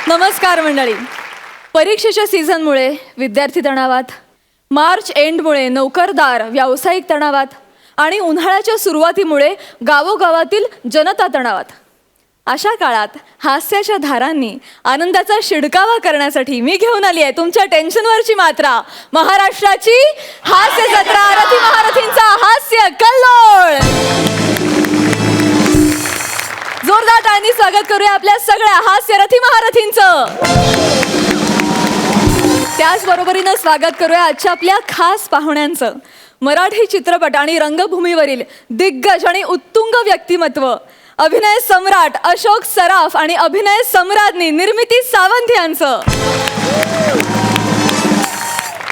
नमस्कार मंडळी. परीक्षेच्या सीझनमुळे विद्यार्थी तणावात, मार्च एंडमुळे नोकरदार व्यावसायिक तणावात आणि उन्हाळ्याच्या सुरुवातीमुळे गावोगावातील जनता तणावात. अशा काळात हास्याच्या धारांनी आनंदाचा शिडकावा करण्यासाठी मी घेऊन आली आहे तुमच्या टेन्शनवरची मात्रा, महाराष्ट्राची हास्य जत्रा. रथी महारथींचा हास्य कल्लोळ. जोरदार टाळ्यांनी स्वागत करूया आपल्या सगळ्या हास्य रथी महारथींचं. त्याचबरोबरीनं स्वागत करूया आजच्या आपल्या खास पाहुण्यांचं. मराठी चित्रपट आणि रंगभूमीवरील दिग्गज आणि उत्तुंग व्यक्तिमत्व, अभिनय सम्राट अशोक सराफ आणि अभिनय सम्राज्ञी निर्मिती सावंत यांचं.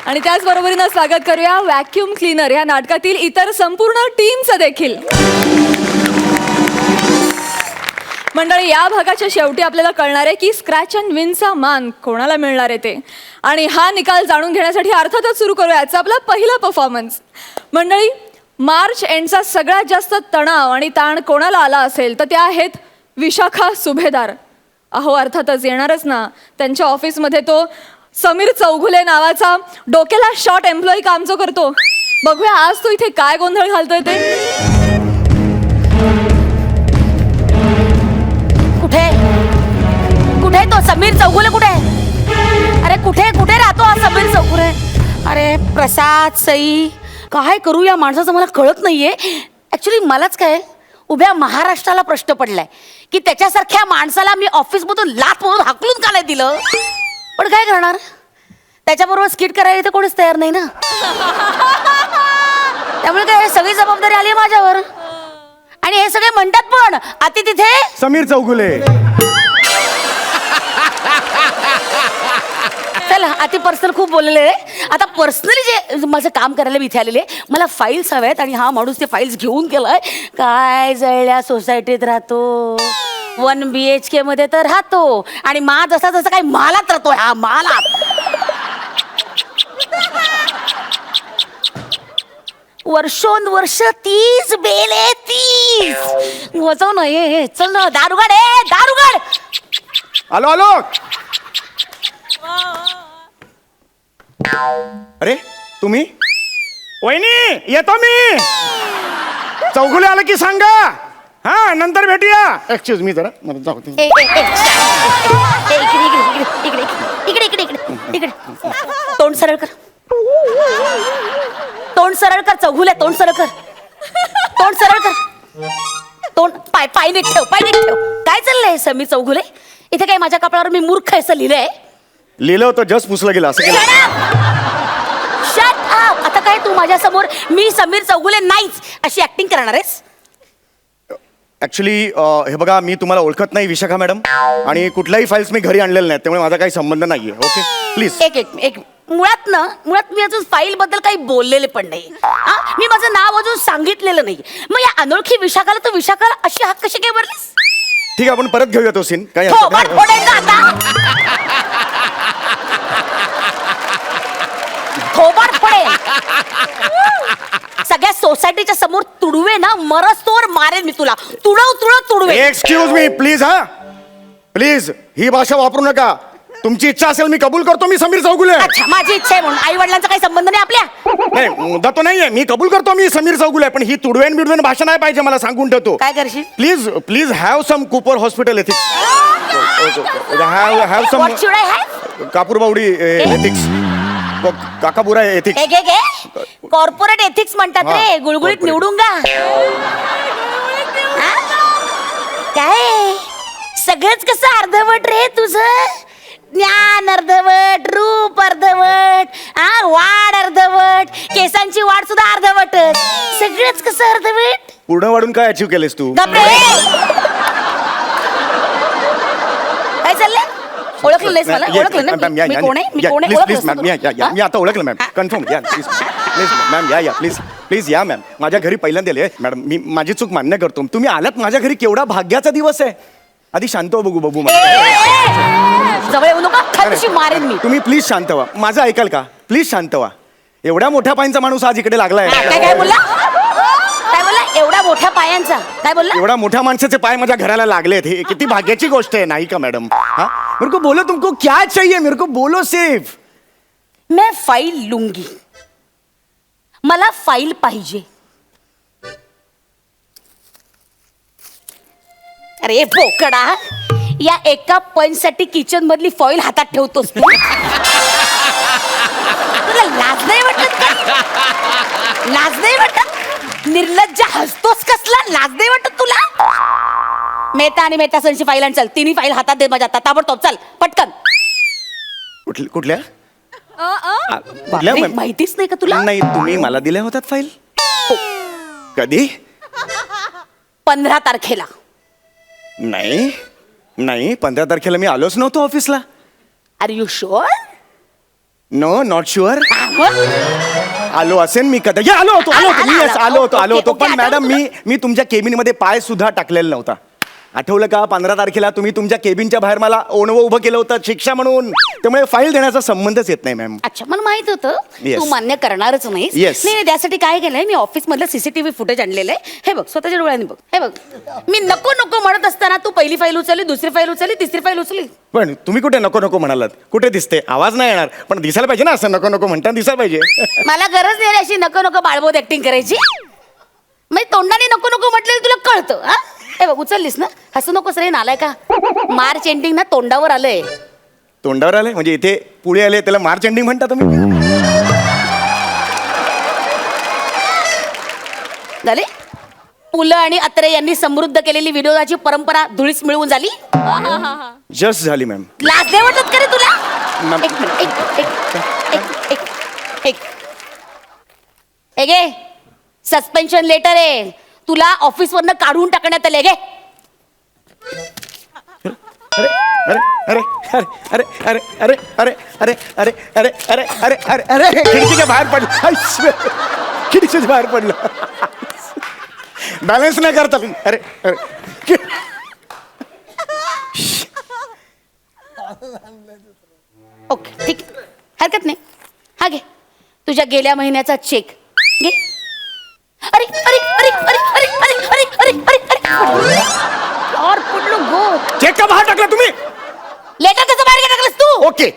आणि त्याचबरोबरीनं स्वागत करूया व्हॅक्यूम क्लीनर या नाटकातील इतर संपूर्ण टीमचं देखील. मंडळी, या भागाच्या शेवटी आपल्याला कळणार आहे की स्क्रॅच अँड विनचा मान कोणाला मिळणार आहे ते. आणि हा निकाल जाणून घेण्यासाठी अर्थातच सुरू करूया आजचा आपला पहिला परफॉर्मन्स. मंडळी, मार्च एंडचा सगळ्यात जास्त तणाव आणि ताण कोणाला आला असेल तर त्या आहेत विशाखा सुभेदार. अहो अर्थातच येणारच ना. त्यांच्या ऑफिसमध्ये तो समीर चौघुले नावाचा डोक्याला शॉर्ट एम्प्लॉई काम जो करतो. बघूया आज तो इथे काय गोंधळ घालतोय ते. कुठे तो समीर चौगुले? कुठे? अरे कुठे कुठे राहतो हा समीर चौगुले? अरे प्रसाद, सई, काय करू या माणसाचं मला कळत नाहीये. ऍक्च्युली मलाच काय उभ्या महाराष्ट्राला प्रश्न पडलाय की त्याच्यासारख्या माणसाला मी ऑफिसमधून लाथ म्हणून हाकलून का नाही दिलं. पण काय करणार, त्याच्याबरोबर स्किट करायला तर कोणीच तयार नाही ना. त्यामुळे काय सगळी जबाबदारी आली माझ्यावर. आणि हे सगळे म्हणतात पण आती तिथे समीर चौगुले. चला अति पर्सनल खूप बोललेले आहे. आता पर्सनली जे माझं काम करायला मी इथे आलेले, मला फाईल्स हव्या आहेत आणि हा माणूस ते फाईल्स घेऊन गेलाय. काय जळल्या सोसायटीत राहतो, 1 BHK मध्ये तर राहतो आणि मा जसा जसा काही मालात राहतोय. हा मालात वर्षोनवर्ष 30 बेले 30 वजव नाही. चल ना दारुगड, दारुगड. आलो आलो. अरे तुम्ही? वहिनी येतो मी. चौगुले आलं की सांगा. हा नंतर भेटूया. एक्सक्यूज मी जरा मला जाऊ दे. इकडे इकडे इकडे इकडे. तोंड सरळ कर, तोंड सरळ कर चौगुले. तोंड सरळ कर, तोंड सरळ कर. तोंड पाय पाय नीट ठेव, पाय नीट ठेव. काय चाललंय समीर चौगुले? इथे काय माझ्या कपाळावर मी मूर्ख असं लिहिलंय? लिहिलं होतं जस्ट पुसलं गेलं असं केलं. Shut up. आता काय तू माझ्या समोर मी समीर चौगुले नाहीच अशी ऍक्टिंग करणार आहेस? ऍक्च्युली हे बघा, मी तुम्हाला ओळखत नाही विशाखा मॅडम, आणि कुठल्याही फाईल्स मी घरी आणलेल्या नाहीत, त्यामुळे माझा काही संबंध नाहीये. Okay please. एक मुळात मी अजून फाईल बद्दल काही बोललेले पण नाही. मी माझं नाव अजून सांगितलेलं नाही. मग या अनोळखी विशाखाला तू विशाखाला अशी हाक कशी काय भरलीस? ठीक आहे, आपण परत घेऊया तो सीन. काय थोबाड फोडेल. सगळ्या सोसायटीच्या समोर तुडवे ना, मरस्तोवर मारेल मी तुला. तुडवे. Excuse me please. हा प्लीज ही भाषा वापरू नका. तुमची इच्छा असेल मी कबूल करतो मी समीर चौगुले. अच्छा, माझी इच्छा आहे म्हणून आई वडिलांचा काही संबंध नाही आपल्या? नाही, मुद्दा तो नाहीये. मी कबूल करतो मी समीर चौगुले, पण ही तुडवेन बिडवेन भाषा नाही पाहिजे. मला सांगून ठेवतो. काय करशील? Please please have some Cooper hospital ethics. Have some What should I have? Kapurbawdi ethics. काकापुरा एथिक्स. कॉर्पोरेट एथिक्स म्हणतात रे. गुळगुळीत निवडून गा. काय सगळंच कसं अर्धवट रे तुझं? ज्ञान अर्धवट, रूप अर्धवट, वाढ अर्धवट, केसांची वाढ सुद्धा अर्धवट. सगळंच कसं अर्धवट? पूर्ण वाढून काय अचीव केलेस तू? काय चाललंय? ओळखलं नाहीस मला? ओळखलं ना मी कोण आहे? मी कोण आहे? मी आता ओळखलं मॅम. कन्फर्म या प्लीज. प्लीज मॅम या प्लीज. प्लीज या मॅम. माझ्या घरी पहिल्यांदा आले मॅडम. मी माझी चूक मान्य करतो. तुम्ही आलात माझ्या घरी, केवढा भाग्याचा दिवस आहे. आधी शांत हो बघू. जवळ येऊ नका, खालशी मारेन मी. तुम्ही प्लीज शांत व्हा. माझं ऐकाल का? प्लीज शांत व्हा. एवढ्या मोठ्या पायांचा माणूस आज इकडे लागलाय. काय बोलला? एवढा मोठ्या पायांचा काय बोलला? एवढ्या मोठ्या माणसाचे पाय माझ्या घराला लागलेत. हे किती भाग्याची गोष्ट आहे नाही का मॅडम? हा मेरे को बोलो तुमको क्या चाहिए, मेरे को बोलो सिर्फ. मैं फाईल लूंगी. मला फाईल पाहिजे. अरे बोकडा, या एका पॉइंटसाठी किचन मधली फॉईल हातात ठेवतोस तू. तुला लाज नाही वाटत का? लाज नाही वाटत? निर्लज्ज हसतोस कसला? लाज नाही वाटत तुला? मेहता आणि मेहता सनची फाईल आण, चल. तिन्ही फाईल हातात दे माझ्या, आता ताबडतोब चल पटकन. कुठल्या बापरे, ma'am? माहितीच नाही का तुला? नाही, तुम्ही मला दिल्या होत्यात फाईल. कधी? 15 तारखेला. नाही नाही, 15 तारखेला मी आलोच नव्हतो ऑफिसला. Are you sure? No, not sure. आलो असेल मी कधी. आलो होतो Yes, आलो होतो. पण मॅडम मी तुमच्या केबिन मध्ये पाय सुद्धा टाकलेला नव्हता. आठवलं का? 15 तारखेला तुम्ही तुमच्या केबिनच्या बाहेर मला ओणवं उभं केलं होतं शिक्षा म्हणून. त्यामुळे फाईल देण्याचा संबंधच येत नाही मॅम. अच्छा, मला माहित होतं Yes. तू मान्य करणारच नाही. Yes. नाही, त्यासाठी काय केलंय, मी ऑफिस मधलं सीसीटीव्ही फुटेज आणलेलं आहे. हे बघ, स्वतःच्या डोळ्यांनी बघ. हे बघ, मी नको म्हणत असताना तू पहिली फाईल उचलली, दुसरी फाईल उचलली, तिसरी फाईल उचलली. पण तुम्ही कुठे नको म्हणालात? कुठे दिसते? आवाज नाही येणार, पण दिसायला पाहिजे ना. असं नको म्हणताना दिसायला पाहिजे. मला गरज नाही रे अशी नको बाळबोध ऍक्टिंग करायची. म्हणजे तोंडाने नको म्हटलेलं तुला कळतं. हा, हे बघ, उचललीस ना. हसू नकोस रे नालाय का. मार्च एंडिंग ना तोंडावर आलंय. तोंडावर आले म्हणजे इथे पुढे आले त्याला मार्च एंडिंग म्हणता तुम्ही? झाले. पुलं आणि अत्रे यांनी समृद्ध केलेली विनोदाची परंपरा धुळीस मिळवून झाली. जस्ट झाली मॅम. लाज नाही वाटत का रे तुला? मॅम. एक मिनिट, एक घे. सस्पेन्शन लेटर आहे. तुला ऑफिस वरनं काढून टाकण्यात आले. घे. अरे अरे अरे अरे अरे अरे अरे अरे अरे अरे अरे अरे अरे अरे खिडकीच्या बाहेर पडलं. खिडकीच्या बाहेर पडलं. बॅलन्स नाही करता तुम्ही. अरे अरे ओके, ठीक आहे, हरकत नाही. हा घे तुझ्या गेल्या महिन्याचा चेक. घे. अरे अरे अरे अरे अरे अरे अरे अरे अरे अरे और पुढलो गो. चेक का बाहेर टाकला तुम्ही? लेटर त्याचं बाहेर का टाकलंस तू? ओके.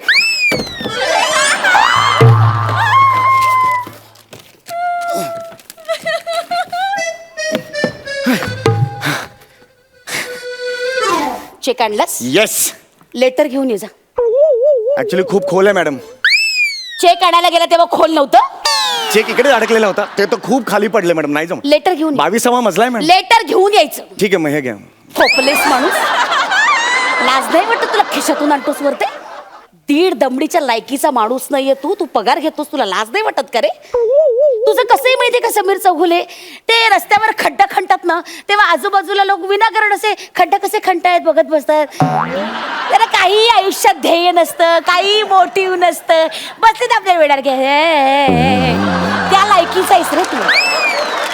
चेक आणलास? येस. लेटर घेऊन ये जा. ऍक्च्युली खूप खोल आहे मॅडम. चेक आणायला गेला तेव्हा खोल नव्हतं. चेक इकडे अडकलेला होता. ते तर खूप खाली पडले मॅडम. नाही जम. लेटर घेऊन ये. 22वा मजला आहे मॅडम. लेटर घेऊन यायचं. ठीक आहे, मग हे घ्या. खोपलेस माणूस. लाज नाही वाटत तुला? खिशातून आणतोस वरते. 1.5 दमडीच्या लायकीचा माणूस नाहीये तू पगार घेतोस. तुला लाज नाही वाटत का रे? तुझं कसंही माहितीये का समीर चौगुले, ते रस्त्यावर खड्डा खणतात ना, तेव्हा आजूबाजूला लोक विनाकारण असे खड्डा कसे खणतायत बघत बसतात. त्याला काही आयुष्यात ध्येय नसतं, काही मोटिव्ह नसतं. बसलेत आपल्या वेळार घे. त्या लायकीचा आहेस रे तू.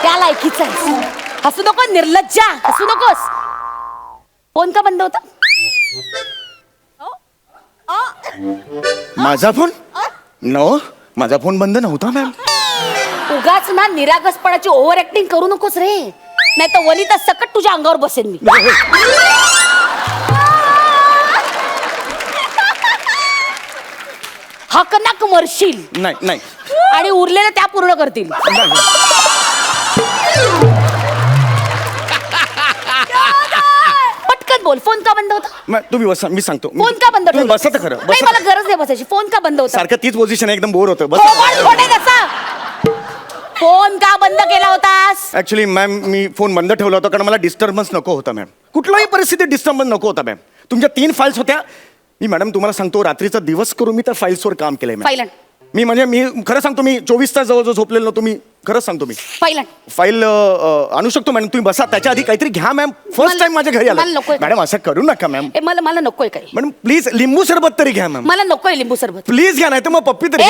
त्या लायकीचा आहेस. हसू नको निर्लज्जा, हसू नकोस. फोन का बंद होता? माझा फोन? नो, माझा फोन बंद नव्हता मॅम. उगाच ना निरागसपणाची ओव्हर ऍक्टिंग करू नकोस रे, नाही तर वनिता सकट तुझ्या अंगावर बसेन मी. हकनाक मरशील. नाही नाही आणि उरलेल्या त्या पूर्ण करतील. पटकन बोल, फोन का बंद होता? तुम्ही बसा, मी सांगतो. फोन का बंद तुम्ही ठेवला? बसा तर खरं. नाही, बसा. मला गरज नाही बसायची. फोन का बंद होता? सारखं तीच पोझिशन आहे, एकदम बोर होतं. फोन का बंद केला होतास? ऍक्च्युली मॅम मी फोन बंद ठेवला होता कारण मला डिस्टर्बन्स नको होता मॅम. कुठल्याही परिस्थितीत डिस्टर्बन्स नको होता मॅम. तुमच्या 3 फाईल्स होत्या. मी मॅडम तुम्हाला सांगतो, रात्रीचा दिवस करून मी त्या फाईल्सवर काम केलंय मॅम. फाईल आण. मी खरं सांगतो, मी 24 तास जवळ झोपलेलो नव्हतो. मी खरंच सांगतो, मी फाईल आण. फाईल आणू शकतो मॅडम. तुम्ही बसा. त्याच्या आधी काहीतरी घ्या मॅम. फर्स्ट टाइम माझ्या घरी मला आला नकोय. मॅडम. असं करू नका मॅम. मला नकोय काही. मॅडम प्लीज लिंबू सरबत तरी घ्या मॅम. मला नकोय लिंबू सरबत. प्लीज घ्या, नाही तर मग पप्पी तरी.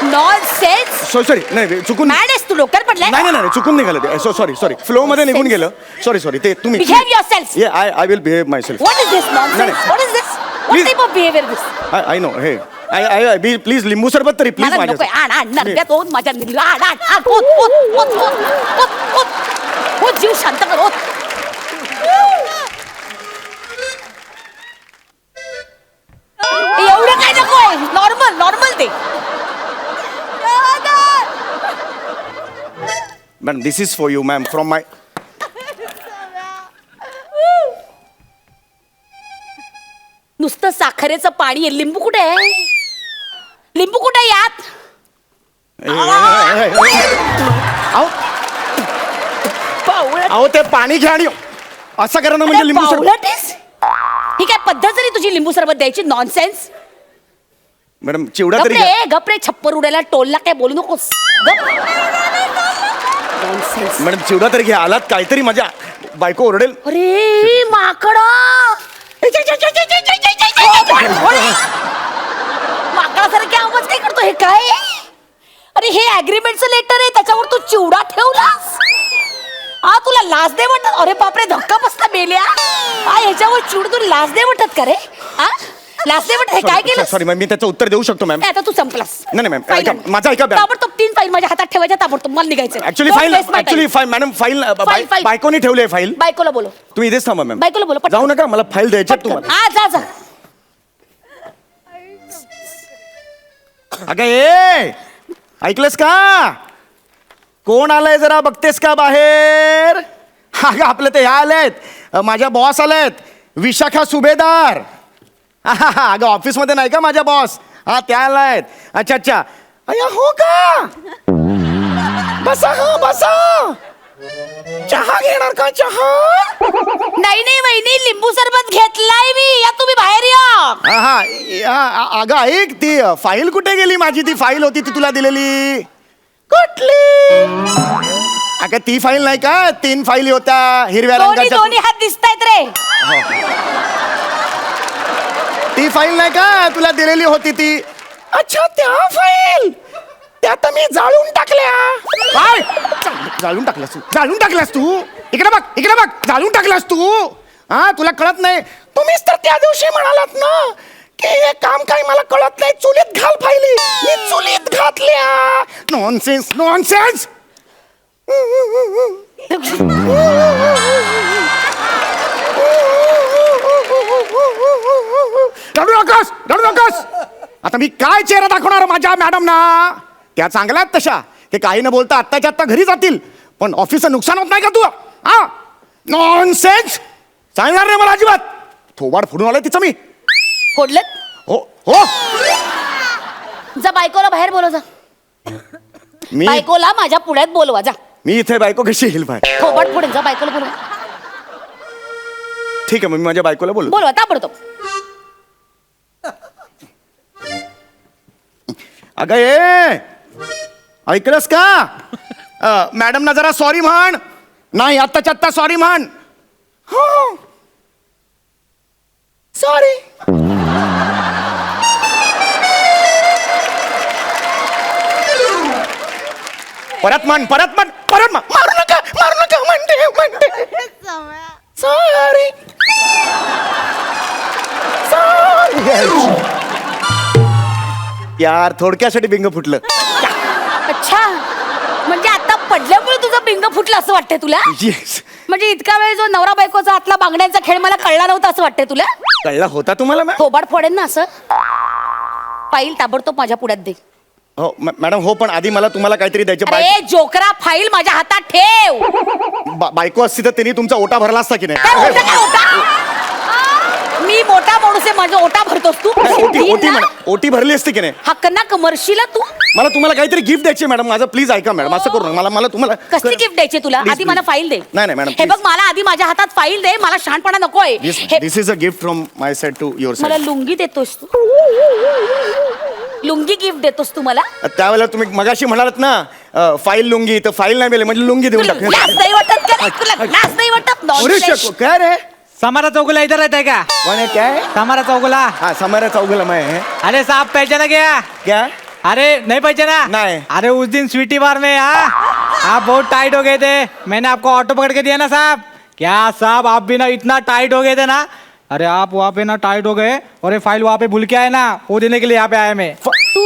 नॉनसेन्स. सॉरी नाही, चुकून. मॅड आहेस तू? डोक्यात पडलाय? नाही नाही, चुकून निघालं ते. सॉरी फ्लो मध्ये निघून गेलं. सॉरी ते तुम्ही. Behave yourself. I will behave my self. What is this nonsense? What is this? What Please. type of behavior this? I know. हे आय प्लीज लिंबू सरबत तरी प्लीज मला माझ्या. नकोय. आण नरड्यात ओत माझ्या. आण. ओत जीव शांत कर. ओत. Madam this is for you ma'am from my नुसतं साखरेचं पाणी आहे. लिंबू कुठे आहे? लिंबू कुठे आहे यात? अहो ते पाणी घ्या आणि असं करा ना म्हणजे लिंबू सरबत. पावलटेस? ही काय पद्धत झाली तुझी लिंबू सरबत द्यायची? नॉनसेन्स. मॅडम चिवडा तरी घ्या. गपरे गपरे, छप्पर उडायला टोलला काय बोलू नकोस. नॉनसेन्स. मॅडम चिवडा तरी घ्या. आलात काहीतरी माझ्या बायको ओरडेल. अरे माकडा, माकडासारखे आवाज काय करतो? हे काय? अरे हे अग्रीमेंटचं लेटर आहे, त्याच्यावर तू चिवडा ठेवलास. हा तुला लाज दे वाटत? अरे बापरे, धक्का बसला मेल्या. हा ह्याच्यावर चिवडा तुला लाज दे वाटत का रे? हा लाज दे वाटत? हे काय केलं? सॉरी मॅम, मी त्याचं उत्तर देऊ शकतो मॅम. आता तू संपलास. नाही मॅम, File ऐका, आण. माझं ऐका मॅम. ताबडतोब 3 फाईल माझ्या हातात ठेवायच्या, ताबडतोब मला निघायचं. Actually Don't file waste my time. Madam file File. बायकोने ठेवली आहे फाईल. बायकोला बोलो. तुम्ही इथेच थांबा मॅम. बायकोला बोलो, पटकन. जाऊ नका, मला फाईल द्यायची आहे तुम्हाला. हा जा जा. अगं ए ऐकलंस का? कोण आलंय जरा बघतेस का बाहेर? अगं आपले ते ह्या आलेत, माझ्या बॉस आलेत, विशाखा सुभेदार. अगं ऑफिसमध्ये नाही का माझ्या बॉस? हा त्या आलायत. अच्छा अच्छा. अय्या हो का? बसा हा बसा. चहा घेणार का? चहा? नाही नाही वहिनी, लिंबू सरबत घेतलाय मी. या तुम्ही बाहेर या. अगं ऐक, ती फाईल कुठे गेली माझी? ती फाईल होती ती तुला दिलेली. कुठली? अगं ती फाईल नाही का? 3 फाईली होत्या हिरव्या दोन्ही रंगाच्या. दोन्ही हात दिसतायत रे. ती फाईल नाही का तुला दिलेली होती ती? अच्छा त्या फाईल त्या तर मी जाळून टाकल्या. काय जाळून टाकलास तू? जाळून टाकलास तू? इकडे बघ इकडे बघ, जाळून टाकलास तू? हा तुला कळत नाही? तुम्हीच तर त्या दिवशी म्हणालात ना की हे काम काही मला कळत नाही, चुलीत घाल फाईली. मी चुलीत घातल्या. Nonsense nonsense. रडू नकोस रडू नकोस. आता मी काय चेहरा दाखवणार माझ्या मॅडमना? त्या चांगल्या आहेत तशा, ते काही न बोलता आत्ताच्या आत्ता घरी जातील, पण ऑफिसचं नुकसान होत नाही का तू? हा नॉनसेन्स. सांगणार नाही मला अजिबात. थोबाड फोडून आलाय तिचं मी. फोडलं? हो हो. जा बायकोला बाहेर बोलव जा. मी बायकोला माझ्या पुढ्यात बोलवा जा. मी इथे बायको कशी येईल बाहेर? थोबड फोडेन. जा बायकोला बोलवा. ठीक आहे मग मी माझ्या बायकोला बोलू. बोलवा ताबडतोब. अगं ए ऐकलंस का? मॅडमना जरा सॉरी म्हण. नाही आत्ताच्या आत्ता सॉरी म्हण. हो सॉरी. परत म्हण परत म्हण परत म्हण. मारू नका म्हणते सॉरी सॉरी. यार थोडक्यासाठी बिंग फुटलं. अच्छा, म्हणजे आता पडल्यामुळे तुझं बिंग फुटलं असं वाटतंय तुला? येस. म्हणजे इतका वेळ जो नवरा बायकोचा आतला बांगड्यांचा खेळ मला कळला नव्हता असं वाटतंय तुला? कळला होता तुम्हाला मॅम? थोबाड फोडेन ना असं. फाईल ताबडतोब माझ्या पुढ्यात दे. हो मॅडम हो, पण आधी मला तुम्हाला काहीतरी द्यायचं. अरे जोकरा, फाईल माझ्या हातात ठेव. बायको असती तर त्यांनी तुमचा ओटा भरला असता की काय नाही? ओटा? काय ओटा? मी मोठा माणूस आहे, माझा ओटा भरतोस तू? ओटी भरली असते की नाही? हक्क ना कमर्शीला तू. मला तुम्हाला काहीतरी गिफ्ट द्यायची मॅडम. माझं प्लीज ऐका मॅडम, असं करू नका. मला तुम्हाला कसली गिफ्ट द्यायची तुला? Please, आधी मला please. फाईल दे. नाही मॅडम हे बघ, मला आधी माझ्या हातात फाईल दे. मला शहाणपणा नकोय. This is a gift from my side to your मला साइड. लुंगी देतोस तू? लुंगी गिफ्ट देतोस तू मला? त्यावेळेला तुम्ही मगाशी म्हणालात ना फाईल लुंगी, तर फाईल नाही मिळेल म्हणजे लुंगी देऊन तुला लाज नाही वाटत का रे? तुला लाज नाही वाटत? Nonsense. काय रे? समारा चौगुला इधर रहता है क्या? कौन है? क्या है? समारा चौगुला. हाँ समारा चौगुला मैं है. अरे साहब पहचाना क्या? क्या? अरे नहीं पहचाना? नहीं. अरे उस दिन स्वीटी बार में आप बहुत टाइट हो गए थे. मैंने आपको ऑटो पकड़ के दिया ना साहब. क्या साहब आप भी ना इतना टाइट हो गए थे ना. अरे आप वहाँ पे ना टाइट हो गए और ये फाइल वहाँ पे भूल के आए ना, वो देने के लिए यहाँ पे आया मैं. तू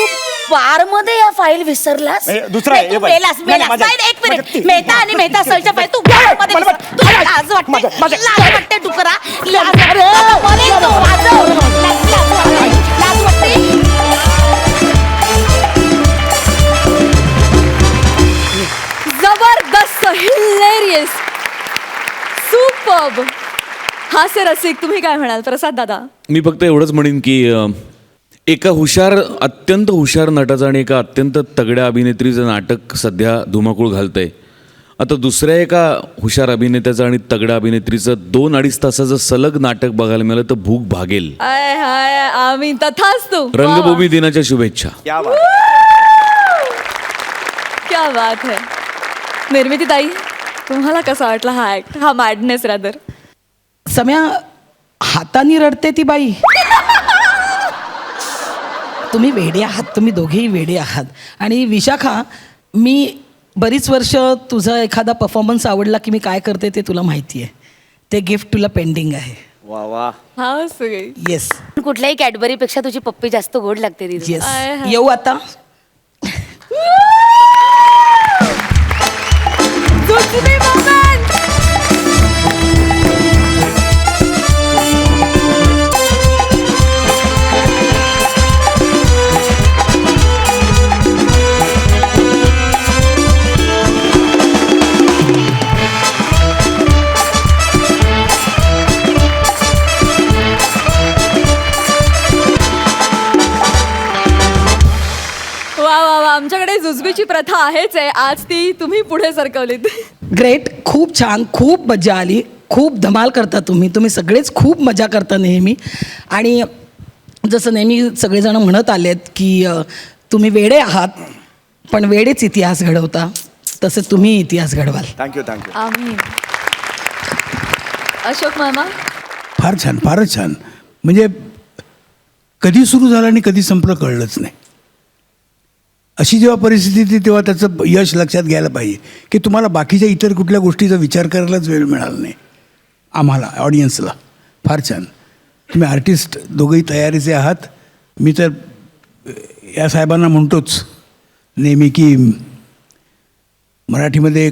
बार मध्ये या फाईल विसरलास? दुसरा आहे, तू हे बघ. मेलास. नाही, माझ्या- एक मिनिट. माझ्या- मेहता आणि मेहता सलच्या फाईल तू बारमध्ये मला- विसर. तुला लाज वाटते? माझ्या- लाज वाटते डुकरा? लाज वाटते? मरेल तू. वाजव. लाज वाटते? जबरदस्त हास्य रसिक तुम्ही काय म्हणाल प्रसाद दादा? मी फक्त एवढंच म्हणेन की एका अत्यंत हुशार नटाचं आणि एका अत्यंत तगड्या अभिनेत्रीचं नाटक सध्या धुमाकूळ घालतंय. आता दुसऱ्या एका हुशार अभिनेत्याचं आणि तगड्या अभिनेत्रीचं 2-2.5 तासाचं सलग नाटक बघायला मिळालं तर भूक भागेल. आय हाय आम्ही तथास्तु. रंगभूमी दिनाच्या शुभेच्छा. क्या बात. क्या बात है. निर्मिती ताई तुम्हाला कसा वाटला हा ऍक्ट, हा मॅडनेस रादर? सम्या, हातानी रडते ती बाई. तुम्ही वेडे आहात, तुम्ही दोघेही वेडे आहात. आणि विशाखा, मी बरीच वर्ष तुझा एखादा परफॉर्मन्स आवडला की मी काय करते ते तुला माहिती आहे. ते गिफ्ट तुला पेंडिंग आहे. वा वा. हा सगळे येस कुठल्याही कॅडबरीपेक्षा तुझी पप्पी जास्त गोड लागते दीदी. येस. आय हाय. येऊ आता. जुजबी moment. वा वा वा, आमच्याकडे जुजबीची प्रथा आहेच आहे, आज ती तुम्ही पुढे सरकवलीत. ग्रेट. खूप छान, खूप मजा आली. खूप धमाल करता तुम्ही सगळेच खूप मजा करता नेहमी. आणि जसं नेहमी सगळेजण म्हणत आलेत की तुम्ही वेडे आहात पण वेडेच इतिहास घडवता, तसं तुम्ही इतिहास घडवाल. Thank you thank you. आम्ही अशोक मामा. फार छान, फारच छान. म्हणजे कधी सुरू झालं आणि कधी संपलं कळलंच नाही. अशी जेव्हा परिस्थिती येते तेव्हा त्याचं यश लक्षात घ्यायला पाहिजे की तुम्हाला बाकीच्या इतर कुठल्या गोष्टीचा विचार करायलाच वेळ मिळाला नाही. आम्हाला ऑडियन्सला फार छान. तुम्ही आर्टिस्ट दोघंही तयारीचे आहात. मी तर या साहेबांना म्हणतोच नेहमी की मराठीमध्ये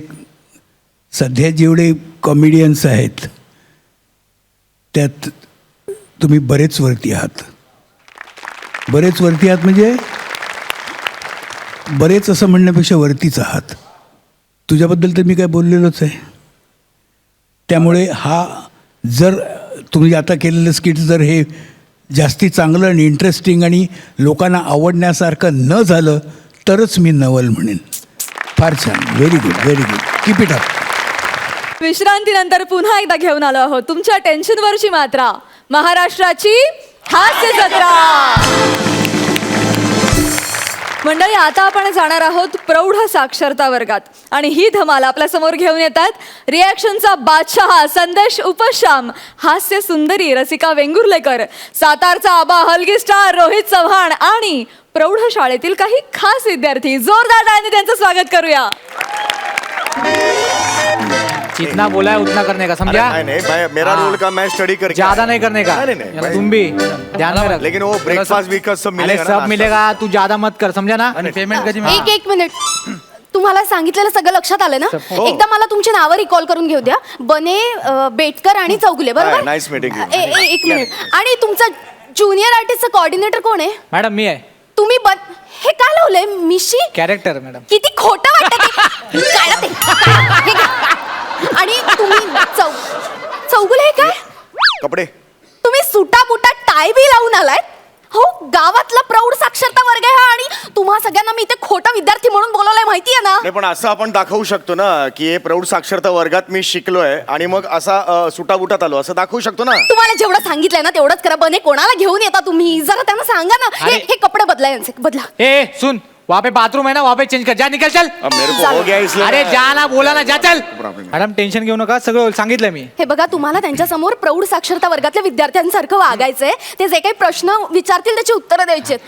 सध्या जेवढे कॉमेडियन्स आहेत त्यात तुम्ही बरेच वरती आहात. बरेच वरती आहात म्हणजे बरेच असं म्हणण्यापेक्षा वरतीच आहात. तुझ्याबद्दल तर मी काय बोललेलोच आहे. त्यामुळे हा जर तुम्ही आता केलेलं स्किट जर हे जास्ती चांगलं आणि इंटरेस्टिंग आणि लोकांना आवडण्यासारखं न झालं तरच मी नवल म्हणेन. फार छान. Very good, very good. Keep it up. विश्रांतीनंतर पुन्हा एकदा घेऊन आलो आहोत तुमच्या टेन्शनवरची मात्रा, महाराष्ट्राची हास्य जत्रा. मंडळी, आता आपण जाणार आहोत प्रौढ साक्षरता वर्गात आणि ही धमाल आपल्या समोर घेऊन येतात रिॲक्शनचा बादशाह संदेश उपशाम, हास्य सुंदरी रसिका वेंगुर्लेकर, सातारचा आबा हलगी स्टार रोहित चव्हाण आणि प्रौढ शाळेतील काही खास विद्यार्थी. जोरदार टाळ्यांनी त्यांचं स्वागत करूया. जितना बोला है उतना करने का, समझा? नहीं नहीं भाई, मेरा हाँ। रोल का मैं स्टडी करके ज्यादा नहीं करने का. नहीं नहीं भाई। तुम भी ध्यान में रख. लेकिन वो ब्रेकफास्ट वीकफास्ट सब अरे मिलेगा ना, सब नाश्ता? मिलेगा. तू ज्यादा मत कर, समझा ना? पेमेंट कधी एक मिनिट. तुम्हाला सांगितलेलं सगळं लक्षात आलं ना? हो. एकदा मला तुमची नावं रिकॉल करून घेऊ द्या. बने, बेटकर आणि चौगुले, हाय, बरोबर? nice meeting you. एक मिनिट. आणि तुमचा ज्युनियर आर्टिस्टचा कोऑर्डिनेटर कोण आहे? मॅडम मी आहे. तुम्ही हे काय लावलंय मिशी? Character madam. किती खोटं वाटतं ते. काढा ते. हे घ्या. आणि तुम्ही चौगुले हे काय? कपडे. तुम्ही सुटा बुटा टाय बी लावून आलाय. हो, गावातला प्रौढ साक्षरता वर्ग आहे हा आणि तुम्हा सगळ्यांना मी इथे खोटा विद्यार्थी म्हणून बोलवलंय, माहितीये ना? नाही पण असं आपण दाखवू शकतो ना की हे प्रौढ साक्षरता वर्गात मी शिकलोय आणि मग असा सुटाबुटात आलो असं दाखवू शकतो ना. तुम्हाला जेवढं सांगितलंय ना तेवढंच करा. बने, कोणाला घेऊन येता तुम्ही? जरा त्यांना सांगा ना. हे अरे. हे कपडे बदला, यांचे बदला. ए सुन, वहाँ पे बाथरूम है ना, वहाँ पे चेंज कर. जा, निकल, चल. अब मेरे को हो गया इसलिए अरे मैं- जा ना, बोला ना, जा, चल. प्रॉब्लेम. मॅडम टेन्शन घेऊ नका, सगळं सांगितलं मी. हे बघा, तुम्हाला त्यांच्या समोर प्रौढ साक्षरता वर्गातल्या विद्यार्थ्यांसारखं वागायचंय. ते जे काही प्रश्न विचारतील त्याची उत्तरं द्यायची आहेत.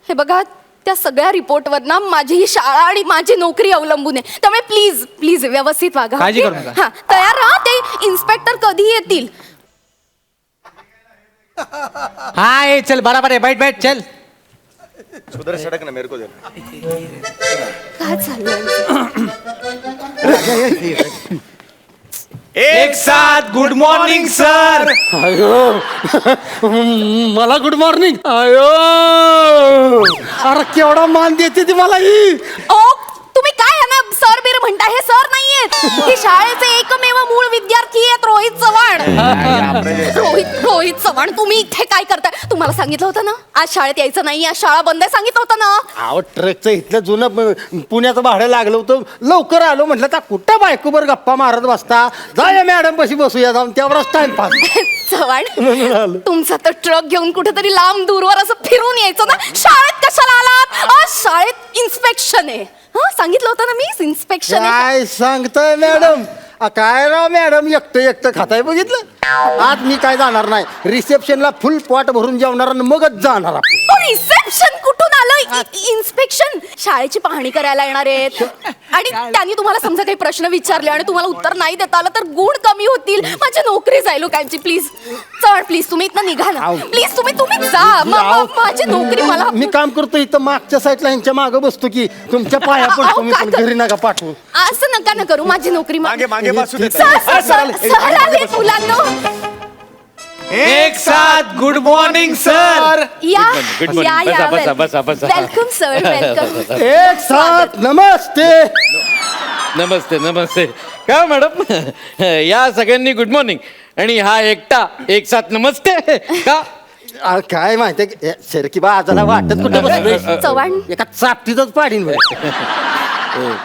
हे बघा, त्या सगळ्या रिपोर्टवर ना माझी ही शाळा आणि माझी नोकरी अवलंबून आहे. त्यामुळे प्लीज प्लीज व्यवस्थित वागा. काळजी ओके? करू नका. हा, तयार राहा. ते इन्स्पेक्टर कधी येतील? हाँ ये चल, बराबर है. बैठ बैठ, चल. उधर सड़क ना मेरे को दे. काय चाललंय? एक साथ गुड मॉर्निंग सर. मला गुड मॉर्निंग. अयो, अरे केवढा मान देते ती मला ही. ओ, तुम्ही काय यांना सर बीर म्हणता? हे सर नाहीये, आहेत. ही शाळेचे एकमेव मूळ विद्यार्थी आहेत रोहित चव्हाण. रोहित चव्हाण, तुम्ही इथे काय करताय? तुम्हाला सांगितलं होतं ना आज शाळेत यायचं नाही, आज शाळा बंद आहे, सांगितलं होतं ना. अहो ट्रकचं इथलं जुनं पुण्याचं भाडं लागलं होतं, लवकर आलो म्हटलं तर कुठं बायकोबर गप्पा मारत बसता, जाऊया मॅडम पशी बसूया जाऊन, तेवढाच टाइमपास. चव्हाण, तुमचा तर ट्रक घेऊन कुठेतरी लांब दूरवर असं फिरून यायचं ना. शाळेत कशाला आलात? आज शाळेत इन्स्पेक्शन आहे. हा, सांगितलं होतं ना मी, इन्स्पेक्शन आहे. काय सांगताय मॅडम? काय राव मॅडम, एकटं खाताय बघितलं. आज मी काय जाणार नाही, रिसेप्शनला फुल पॉट भरून जेवणार आणि मगच जाणार आपण. रिसेप्शन कुठून आलं? इन्स्पेक्शन शाळेची पाहणी करायला येणार आहेत आणि त्यांनी तुम्हाला समजा काही प्रश्न विचारले आणि तुम्हाला उत्तर नाही देता आलं तर गुण कमी होतील, माझी नोकरी जाईल लोकांची. प्लीज चव्हाण, प्लीज तुम्ही इथनं निघा ना. प्लीज तुम्ही जा. माझी नोकरी मला. मी काम करतो इथं मागच्या साईडला ह्यांच्या मागं बसतो की तुमच्या पाया पडतो मी, पण घरी नका पाठवू. असं नका ना करू, माझी नोकरी मागे मागे बसू दे. सहल आली मुलांनो. एक साथ गुड मॉर्निंग सर. या Good morning. या बसा. Welcome sir, welcome. एक साथ नमस्ते. नमस्ते का मॅडम? या सगळ्यांनी गुड मॉर्निंग आणि हा एकटा एक साथ नमस्ते का? काय माहितीये सर की बा आजाला वाटत कुठं बसलोय? चव्हाण. एका चापटीतच पाडीन बरं.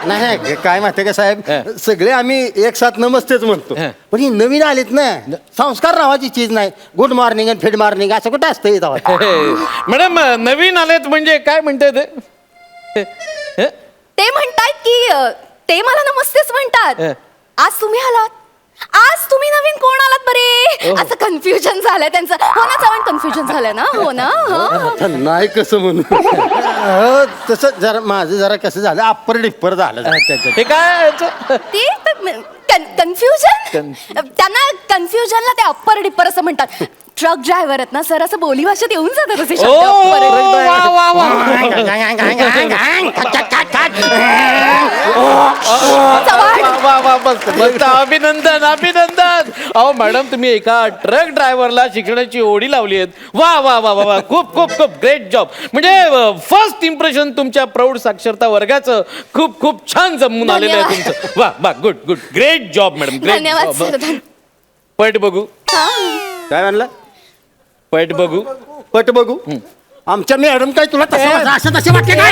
नाही काय माहितीये का साहेब, सगळे आम्ही एक साथ नमस्तेच म्हणतो, पण ही नवीन आलीत ना, संस्कार नावाची चीज नाही. गुड मॉर्निंग आणि फिड मॉर्निंग असं कुठं असतं इथं? मॅडम नवीन आलेत म्हणजे काय म्हणताय ते? ते म्हणतायत की ते मला नमस्तेच म्हणतात. आज तुम्ही आलात, आज तुम्ही नवीन कोण आलात बरे? असं कन्फ्युजन झालंय त्यांचं. हो ना चव्हाण, कन्फ्युजन झालंय ना? हो ना. आता नाही कसं म्हणू. तसं जरा माझं जरा कसं झालं, अप्पर डिप्पर झालं. हे काय? ते कन्फ्युजन, त्यांना कन्फ्युजनला ते अप्पर डिप्पर असं म्हणतात. ट्रक ड्रायव्हर आहेत ना सर, असं बोली भाषेत येऊन जातात असे शब्द. अभिनंदन. अहो मॅडम, तुम्ही एका ट्रक ड्रायव्हरला शिकण्याची ओढी लावली आहेत. वा वा वा वा वा, खूप खूप खूप ग्रेट जॉब. म्हणजे फर्स्ट इम्प्रेशन तुमच्या प्रौढ साक्षरता वर्गाचं खूप खूप छान जमून आलेलं आहे तुमचं. वा वा, good good, great job madam, great धन्यवाद जॉब. सर. पट बघू. काय म्हणलं? पट बघू. पट बघू. आमच्या मॅडम काय तुला असं तसे वाटले काय?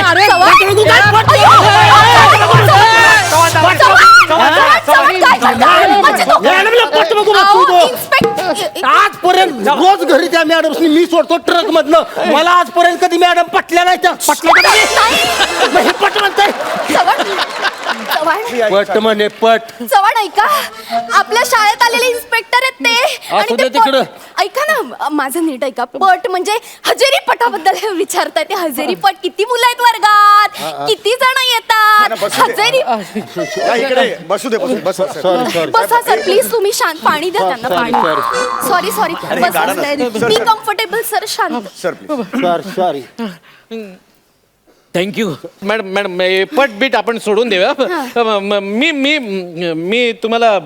आजपर्यंत रोज घरी त्या मॅडमनी मी सोडतो ट्रक मधनं, मला आजपर्यंत कधी मॅडम पटल्या नाही. त्या पटल्या पट म्हणताय? पट म्हणे पट. चव्हाण ऐका, आपल्या शाळेत आलेले इन्स्पेक्टर आहेत ते. आणि ते तिकडं ऐका ना, माझं नीट ऐका. पट म्हणजे हजेरी पटाबद्दल विचारताय ते. हजेरी पट किती मुलं आहेत वर्गात, किती जण येतात? हजेरी. इकडे बसू दे. बसा सर प्लीज, तुम्ही शांत. पाणी द्या त्यांना, पाणी. सॉरी बसा. मी कम्फर्टेबल सर, शांत. Sir please. Sorry. Thank you madam. पट बीट आपण सोडून देऊया. मी तुम्हाला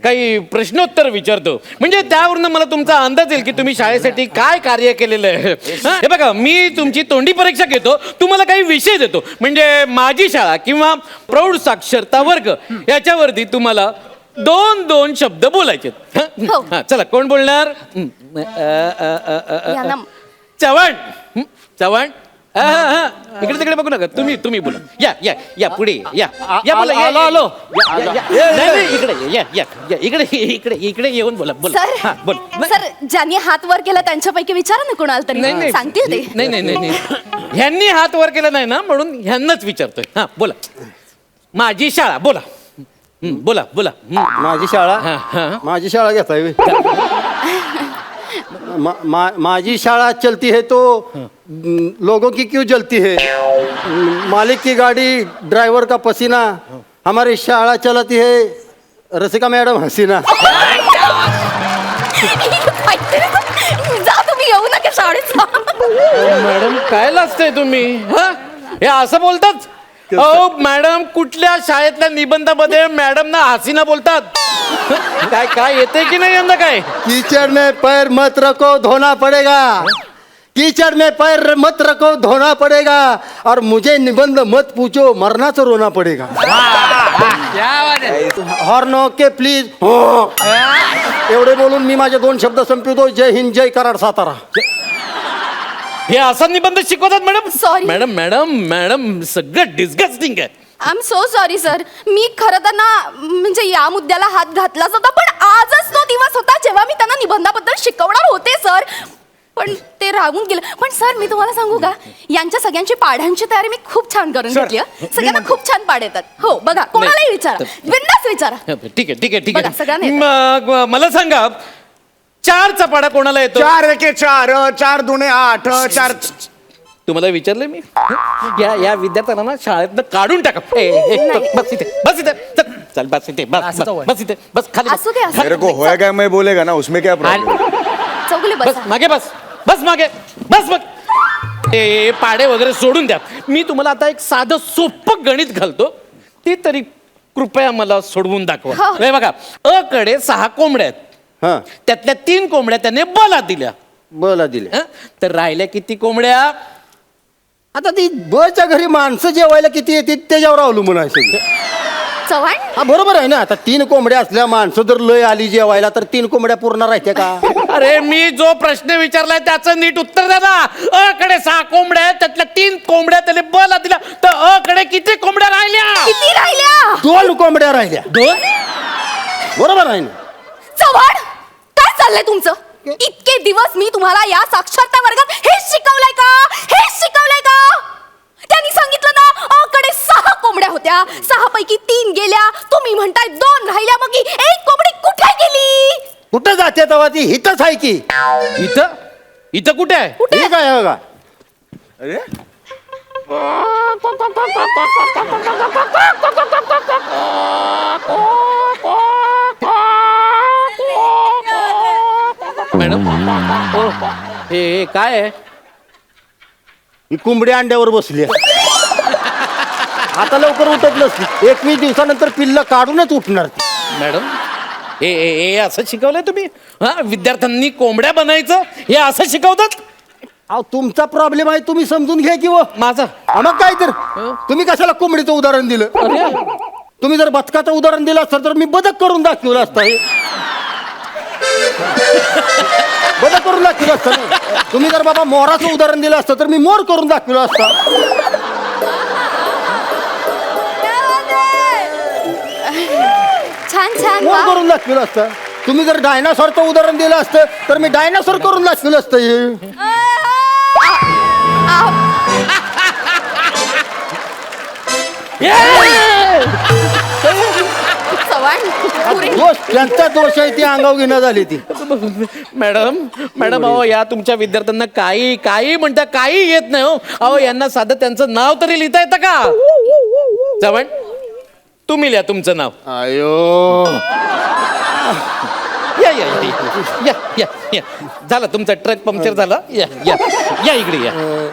काही प्रश्नोत्तर विचारतो, म्हणजे त्यावरनं मला तुमचा अंदाज येईल की तुम्ही शाळेसाठी काय कार्य केलेलं आहे. हे बघा, मी तुमची तोंडी परीक्षा घेतो, तुम्हाला काही विषय देतो, म्हणजे माझी शाळा किंवा प्रौढ साक्षरता वर्ग याच्यावरती तुम्हाला 2 शब्द बोलायचे. हो. चला, कोण बोलणार? चव्हाण. इकडे तिकडे बघू नका, तुम्ही बोला. या पुढे या बोला. आलो. इकडे येऊन बोला. सर सर, ज्यांनी हात वर केला त्यांच्यापैकी विचारा ना कोणाला तरी, सांगतील ते. नाही. ह्यांनी हात वर केला नाही ना, म्हणून ह्यांनाच विचारतोय. हा बोला. माझी शाळा. बोला. बोला. माझी शाळा घेताय. माझी शाळा चलती है तो लोगों की क्यों जलती है, मालिक की गाड़ी ड्राइवर का पसीना, हमारी शाळा चलती है रसिका मैडम हसीना. जा तुम्ही, येऊ नका शाळेत. मॅडम काय लाजताय तुम्ही? हे असं बोलतात? अहो मॅडम, कुठल्या शाळेतल्या निबंधामध्ये मॅडम ना हसीना बोलतात? काय येते की नाही यंदा? काय कीचड़ में पैर मत रखो, धोना पड़ेगा. कीचड़ में पैर मत रखो धोना पड़ेगा और मुझे निबंध मत पूछो मरनाचं रोना पडेगा हॉर्न ओके प्लीज एवढे बोलून मी माझे 2 शब्द संपवतो. जय हिंद जय कराड सातारा. हे असा निबंध शिकवतात madam? Sorry. Madam madam madam सगळं डिस्गस्टिंग आहे. I am so sorry sir. मी खरं तर ना म्हणजे या मुद्द्याला हात घातलाच होता, पण आजच तो दिवस होता जेव्हा मी त्यांना निबंधाबद्दल शिकवणार होते सर, पण ते राहून गेलं. पण सर मी तुम्हाला सांगू का, यांच्या सगळ्यांची पाढ्यांची तयारी मी खूप छान करून Sir, घेतली आहे. सगळ्यांना खूप छान पाढ येतात. हो बघा, कोणालाही विचारा, बिनधास्त विचारा. ठीक आहे ठीक आहे ठीक बघा, आहे. सगळ्यांना येतं. मग मला सांगा 4चा पाडा कोणाला येतो? 4 एके 4 4 दुने 8 4. तुम्हाला विचारलं मी. या विद्यार्थ्यांना ना शाळेतनं काढून टाका. बस इथे बस इथे चल बस इथे बस बस इथे बस खाली असू दे, असू मेरे को होया क्या मैं बोलेगा ना उसमें क्या प्रॉब्लम. चौगले बस बसा. मागे बस मागे बस मग ते पाडे वगैरे सोडून द्या. मी तुम्हाला आता एक साधं सोपं गणित घालतो, ते तरी कृपया मला सोडवून दाखवा. हो. हे बघा, अ कडे 6 कोंबड्या आहेत. हा त्यातल्या 3 कोंबड्या त्याने बला दिल्या. बोला दिले. हं? तर राहिल्या किती कोंबड्या? आता ती बसच्या घरी माणसं जेवायला किती येतील त्याच्यावर अवलंबून आहे सगळं. चव्हाण हा बरोबर आहे ना. आता 3 कोंबड्या असल्या माणसं जर लय आली जेवायला तर 3 कोंबड्या पूर्ण राहत्या का? अरे मी जो प्रश्न विचारलाय त्याचं नीट उत्तर द्या ना. अ कडे 6 कोंबड्या आहेत, त्यातल्या 3 कोंबड्या त्याने बला दिल्या, तर अ कडे किती कोंबड्या राहिल्या? किती राहिल्या? 2 कोंबड्या राहिल्या. 2. बरोबर आहे ना. चव्हाण काय चाललंय तुमचं? इतके दिवस मी तुम्हाला या साक्षरता वर्गात हेच शिकवलंय का? हेच शिकवलंय का? त्यांनी सांगितलं ना अ कडे 6 कोंबड्या होत्या, 6 पैकी 3 गेल्या, तुम्ही म्हणताय 2 राहिल्या, मग ही 1 कोंबडी कुठे गेली? कुठं जाते तेव्हा ती हितच आहे की. इथं कुठे आहे? ठीक आहे बघा. मॅडम हे काय आहे? ही कोंबडी अंड्यावर बसली आहे. आता लवकर उठत नसली. 21 दिवसानंतर पिल्ल काढूनच उठणार ती. मॅडम हे असं शिकवलंय तुम्ही? हा, विद्यार्थ्यांनी कोंबड्या बनायचं हे असं शिकवतात? अहो तुमचा प्रॉब्लेम आहे, तुम्ही समजून घ्या की. माझा मग काय तर तुम्ही कशाला कोंबडीचं उदाहरण दिलं? तुम्ही जर बदकाचं उदाहरण दिलं असतं तर मी बदक करून दाखवलं असतं. हे बदक करून दाखवलं असतं ना. तुम्ही जर बाबा मोराचं उदाहरण दिलं असतं तर मी मोर करून दाखवलं असतं. छान छान मोर वा. करून दाखवलं असतं. तुम्ही जर डायनासॉरचं उदाहरण दिलं असतं तर मी डायनासॉर करून दाखवलं असतं. हे चव्हाण पुरे. दोष त्यांचा दोष आहे, ती अंगाव घेणं झाली ती. मॅडम अहो या तुमच्या विद्यार्थ्यांना काही म्हणता काही येत नाही हो. अहो यांना साधं त्यांचं नाव तरी लिहिता येतं का? चव्हाण तुम्ही लिहा तुमचं नाव. अयो या या या या या या झालं तुमचा ट्रक पंक्चर झाला. या या या इकडे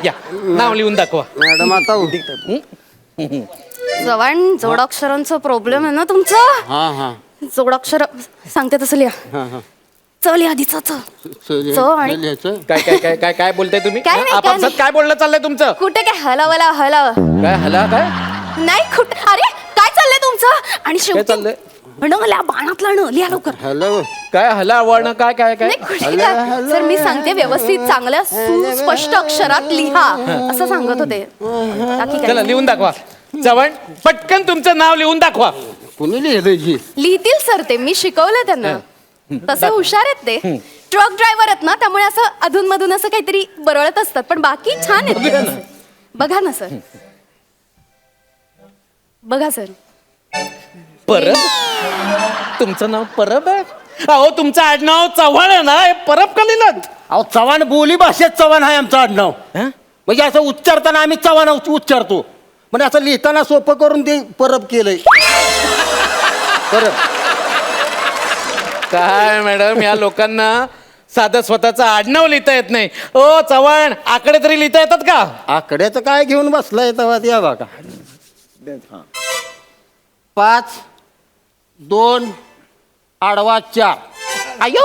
या नाव लिहून दाखवा. मॅडम आता चव्हाण जोडाक्षरांचा प्रॉब्लेम आहे ना तुमचं? हा हा जोडाक्षर सांगते तसं लिहा. च लिहा आधी च आणि लिहायचं. काय काय काय काय काय बोलताय तुम्ही? काय नाही, काय आपापसात नाही. काय बोलणं चाललंय तुमचं? कुठे काय हलावला हलाव काय हला काय नाही कुठे. अरे काय चाललंय तुमचं? आणि काय शेवटी चाललंय? लिहा बाणातला लिहा लवकर. हॅलो काय हला वळणं काय काय काय नाही कुठे काय. सर मी सांगते व्यवस्थित चांगल्या सुस्पष्ट अक्षरात लिहा असं सांगत होते. बाकी चला काय लिहून दाखवा. चव्हाण पटकन तुमचं नाव लिहून दाखवा. कुणी लिहिलं जी? लिहितील सर ते, मी शिकवलंय त्यांना. तसे हुशार आहेत ते. ट्रक ड्रायव्हर आहेत ना, त्यामुळे असं अधून मधून असं काहीतरी बरळत असतात, पण बाकी छान आहेत ते तसे. बघा ना सर, बघा सर. परब तुमचं नाव परब आहे? अहो तुमचं आडनाव चव्हाण आहे ना, हे परब का लिहिलं? अहो चव्हाण बोली भाषेत चव्हाण आहे आमचं आडनाव. म्हणजे असं उच्चारताना आम्ही चव्हाण उच्चारतो, म्हणजे असं लिहिताना सोपं करून ते परब केलंय. परब काय मॅडम या लोकांना साधं स्वतःचं आडनाव लिहिता येत नाही. ओ चव्हाण आकडे तरी लिहिता येतात का? आकड्याचं काय घेऊन बसलाय तेव्हा या बघा. 5 2 आडवा 4. आयो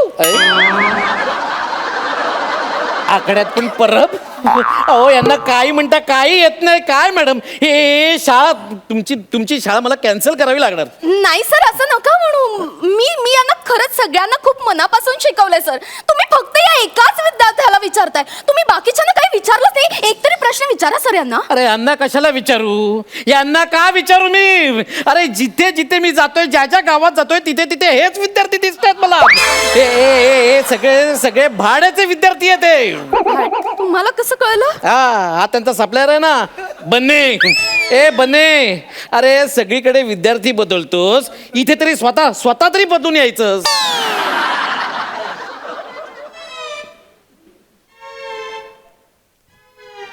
आकड्यात पण परब. अहो यांना काही म्हणता काही येत नाही काय मॅडम. हे शाळा तुमची शाळा मला कॅन्सल करावी लागणार. नाही सर, असं नका म्हणू. मी यांना खरंच सगळ्यांना खूप मनापासून शिकवलंय सर. तुम्ही फक्त या एकाच विद्यार्थ्याला विचारताय. तुम्ही बाकीच्यांना काही विचारलंच नाही. एक तरी प्रश्न विचारा सर यांना. अरे यांना कशाला विचारू, यांना का विचारू मी. अरे जिथे जिथे मी जातोय, ज्या ज्या गावात जातोय, तिथे तिथे हेच विद्यार्थी दिसतात मला. हे सगळे भाड्याचे विद्यार्थी आहेत ते. तुम्हाला कसं कळलं? हा त्यांचा सप्लायर आहे ना, बन्ने. अरे सगळीकडे विद्यार्थी बदलतोस, इथे तरी स्वतः तरी बदलून यायचं.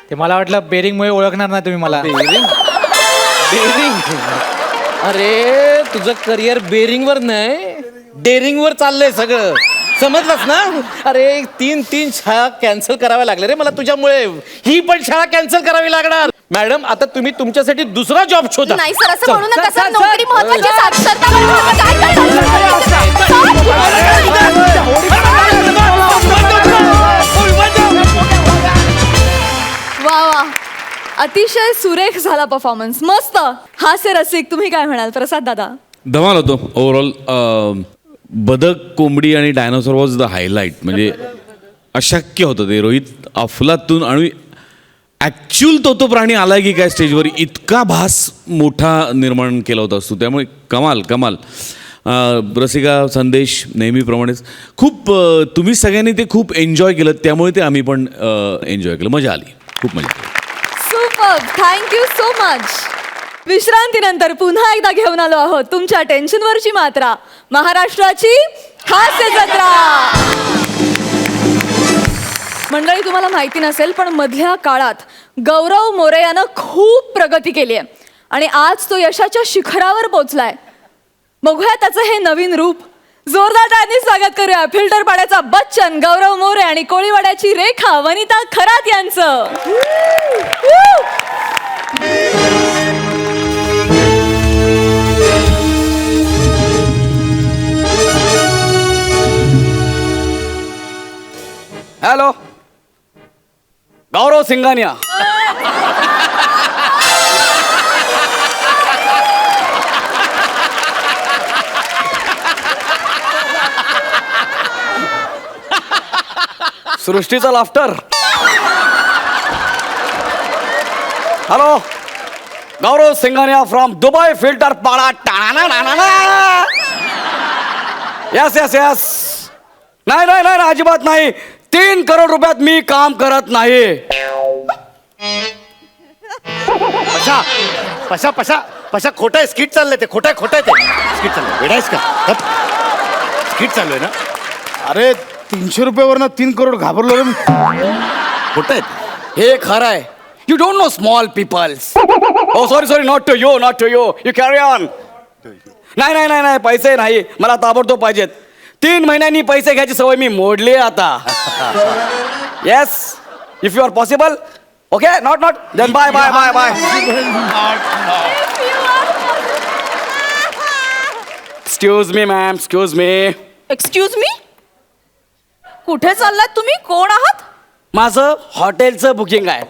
ते मला वाटलं बेरिंगमुळे ओळखणार नाही तुम्ही मला. बेरिंग. अरे तुझं करिअर बेरिंगवर नाही, डेअरिंगवर चाललंय सगळं, समजलंस ना. अरे तीन शाळा कॅन्सल कराव्या लागल्या रे मला तुझ्यामुळे. ही पण शाळा कॅन्सल करावी लागणार. मॅडम आता तुम्ही तुमच्यासाठी दुसरा जॉब शोधा. नाही सर, असं म्हणू नका सर. नोकरी महत्वाची, साक्षरता महत्वाची. काय वा वा, अतिशय सुरेख झाला परफॉर्मन्स, मस्त. हास्य रसिक, तुम्ही काय म्हणाल प्रसाद दादा? धमाल होतो ओव्हरऑल. बदक, कोंबडी आणि डायनोसॉर वॉज द हायलाईट. म्हणजे अशक्य होतं ते. रोहित अफलातून आणि ॲक्च्युअल तो प्राणी आला की काय स्टेजवर, इतका भास मोठा निर्माण केला होता असतो. त्यामुळे कमाल. रसिका, संदेश नेहमीप्रमाणेच खूप तुम्ही सगळ्यांनी ते खूप एन्जॉय केलं, त्यामुळे ते आम्ही पण एन्जॉय केलं. मजा आली, खूप मजा आली. Super, thank you so much. विश्रांतीनंतर पुन्हा एकदा घेऊन आलो आहोत तुमच्या टेन्शनवरची मात्रा, महाराष्ट्राची हास्य जत्रा. मंडळी, तुम्हाला माहिती नसेल पण मधल्या काळात गौरव मोरे यानं खूप प्रगती केली आहे आणि आज तो यशाच्या शिखरावर पोचलाय. बघूया त्याचं हे नवीन रूप. जोरदार टाळ्यांनी स्वागत करूया फिल्टर पाड्याचा बच्चन गौरव मोरे आणि कोळीवाड्याची रेखा वनिता खरात यांचं. हॅलो, गौरव सिंघानिया. सृष्टीचा laughter. Hello, Gaurav Singhania from Dubai filter Pada. Yes. नाही, अजिबात नाही. 3 करोड रुपयात मी काम करत नाही. पशा खोटं आहे. स्किट चाललंय ते. खोटं आहे ते. स्किट चाललंय. वेडायस का? स्किट चालू आहे ना. अरे 300 रुपयावरनं 3 करोड घाबरलो रे. खोटं आहे. हे खरं आहे. You don't know small peoples. Oh sorry, not to you. You carry on. नाही, पैसे नाही मला ताबडतोब पाहिजेत. 3 महिन्यांनी पैसे घ्यायची सवय मी मोडली आता. Yes, if you are possible. Okay, not then bye. Excuse me ma'am, excuse me. Excuse me, कुठे चाललात तुम्ही? कोण आहात? माझं हॉटेलचं बुकिंग आहे.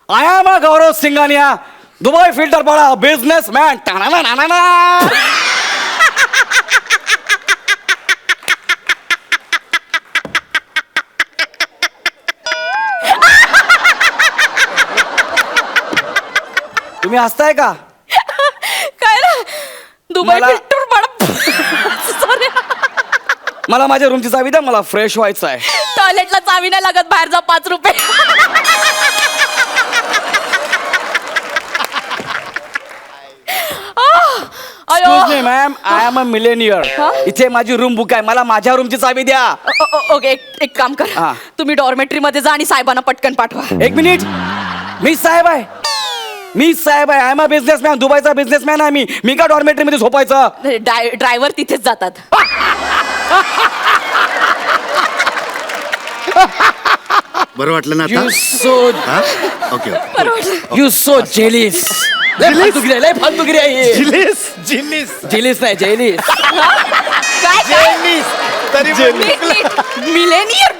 I am a Gaurav Singhania, Dubai filter पाडा, बिझनेसमॅन. तुम्ही हसताय का? काय ना, दुबई मला- फिल्टर पाडा. Sorry. मला माझ्या रूमची चावी द्या, मला फ्रेश व्हायचं आहे. टॉयलेटला चावी नाही लागत, बाहेर जा. 5 रुपये. Excuse me ma'am, I am a millionaire. इथे माझी रूम बुक आहे, मला माझ्या रूमची चावी द्या. ओके, एक काम कर. हा. तुम्ही डॉर्मेट्री मध्ये जा आणि साहेबांना पटकन पाठवा. 1 मिनिट. मी साहेब आहे. I am a businessman. दुबईचा बिझनेसमॅन आहे मी का डॉर्मेट्री मध्ये झोपायचं? ड्रायव्हर तिथेच जातात. बरं वाटलं ना यू आता? So okay. You so जेलिस. लय फालतूगिरी आहे ही. जेलिस नाही, जेलिस. काय?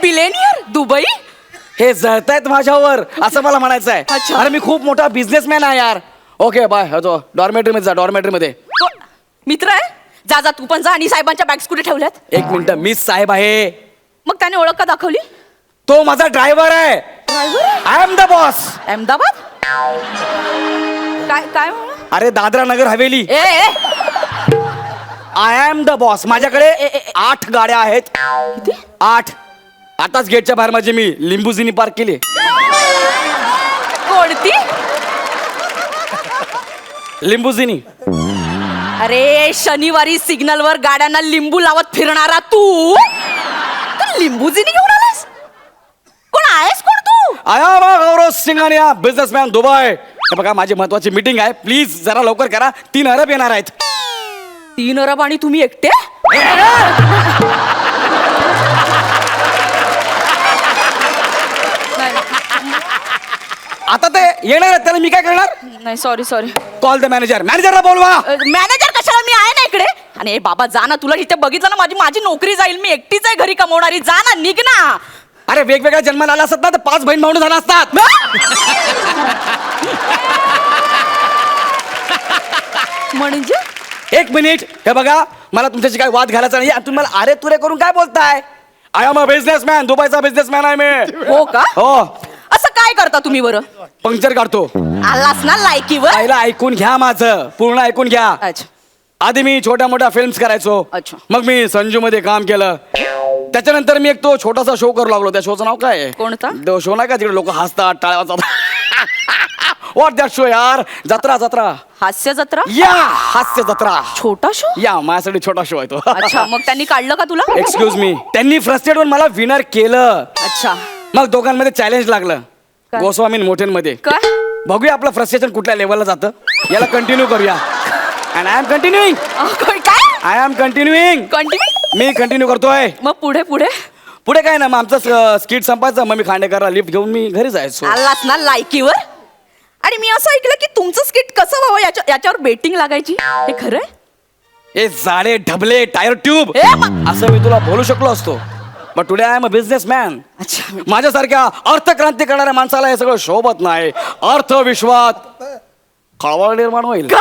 बिलेनियर दुबई हे जळतायत माझ्यावर असं मला म्हणायचं आहे. अच्छा. अरे मी खूप मोठा बिझनेसमॅन आहे यार. Okay bye. डॉर्मेटरी मध्ये जा, डॉर्मेटरी मध्ये. मित्र आहे, जा जा तू पण जा. आणि साहेबांच्या बॅग्स कुठे ठेवल्यात? एक मिनिट, मीच साहेब आहे. मग त्याने ओळख का दाखवली? तो माझा ड्रायव्हर आहे. I am the boss. Ahmedabad? काय काय म्हणा? अरे दादरा नगर हवेली. ए ए आय एम द बॉस. माझ्याकडे 8 गाड्या आहेत. 8. आताच गेटच्या बाहेर माझी मी लिंबुजिनी पार्क केली. कोणती? लिंबुजिनी. अरे शनिवारी सिग्नलवर गाड्यांना लिंबू लावत फिरणारा तू लिंबूजिनी घेऊन आलास? कोण आहेस कोण तू? आया गौरव सिंघानिया, बिझनेसमॅन, दुबई. हे बघा माझी महत्वाची मीटिंग आहे, प्लीज जरा लवकर करा. 3 अरब येणार आहेत. 3 अरब आणि तुम्ही एकटे? आता ते येणार आहेत, त्याला मी काय करणार? नाही sorry sorry. Call the manager. मॅनेजरला बोलवा. मॅनेजर कशाला? मी आहे ना इकडे. आणि ए बाबा जा ना, तुला इथे बघितलं ना माझी माझी नोकरी जाईल. मी एकटीच आहे घरी कमवणारी. जा ना, निघ ना. अरे वेगवेगळ्या जन्माला आला असतात ना तर 5 बहीण भावंड झाला असतात. म्हणजे 1 मिनिट. हे बघा मला तुमच्याशी काय वाद घालायचा नाही. आणि तुम्ही मला अरे तुरे करून काय बोलताय? I am a businessman. दुबईचा बिझनेसमॅन आहे मी. हो का? हो. असं काय करता तुम्ही बरं? पंक्चर काढतो. आलास ना लायकीवर? पहिला ऐकून घ्या माझं, पूर्ण ऐकून घ्या. अच्छा. आधी मी छोट्या मोठ्या फिल्म्स करायचो. अच्छा. मग मी संजू मध्ये काम केलं. त्याच्यानंतर मी एक तो छोटासा शो करू लागलो. त्या शोचं नाव काय आहे? कोणता? तो शो नाही का तिकडे लोक हसतात, टाळ्या वाजतात. व्हॉट दॅट शो यार? जत्रा जत्रा. हास्य जत्रा? या हास्य जत्रा. छोटा शो? या माझ्यासाठी छोटा शो आहे तो. अच्छा. मग त्यांनी काढलं का तुला? Excuse me. त्यांनी फ्रस्टेड होऊन मला विनर केलं. अच्छा. मग दोघांमध्ये चॅलेंज लागलं. काय? गोस्वामी मोठ्यांमध्ये. काय? बघूया आपलं फ्रस्ट्रेशन कुठल्या लेवलला जातं. याला कंटिन्यू करूया. And I am continuing. काय? I am continuing. कंटिन्यू. मी कंटिन्यू करतोय. मग पुढे पुढे पुढे काय ना मग आमचं स्किट संपायचं. मग मी खांडेकरला लिफ्ट घेऊन मी घरी जायचो. आलास ना लायकीवर? आणि मी असं ऐकलं की तुमचं स्किट कसं व्हावं याच्यावर बेटिंग लागायची. हे खरं आहे? ए जाडे ढबले टायर ट्यूब ए, मा- असं मी तुला बोलू शकलो असतो. But today I am a businessman. अच्छा. माझ्यासारख्या अर्थक्रांती करणाऱ्या माणसाला हे सगळं शोभत नाही. अर्थविश्वात खळबळ निर्माण होईल.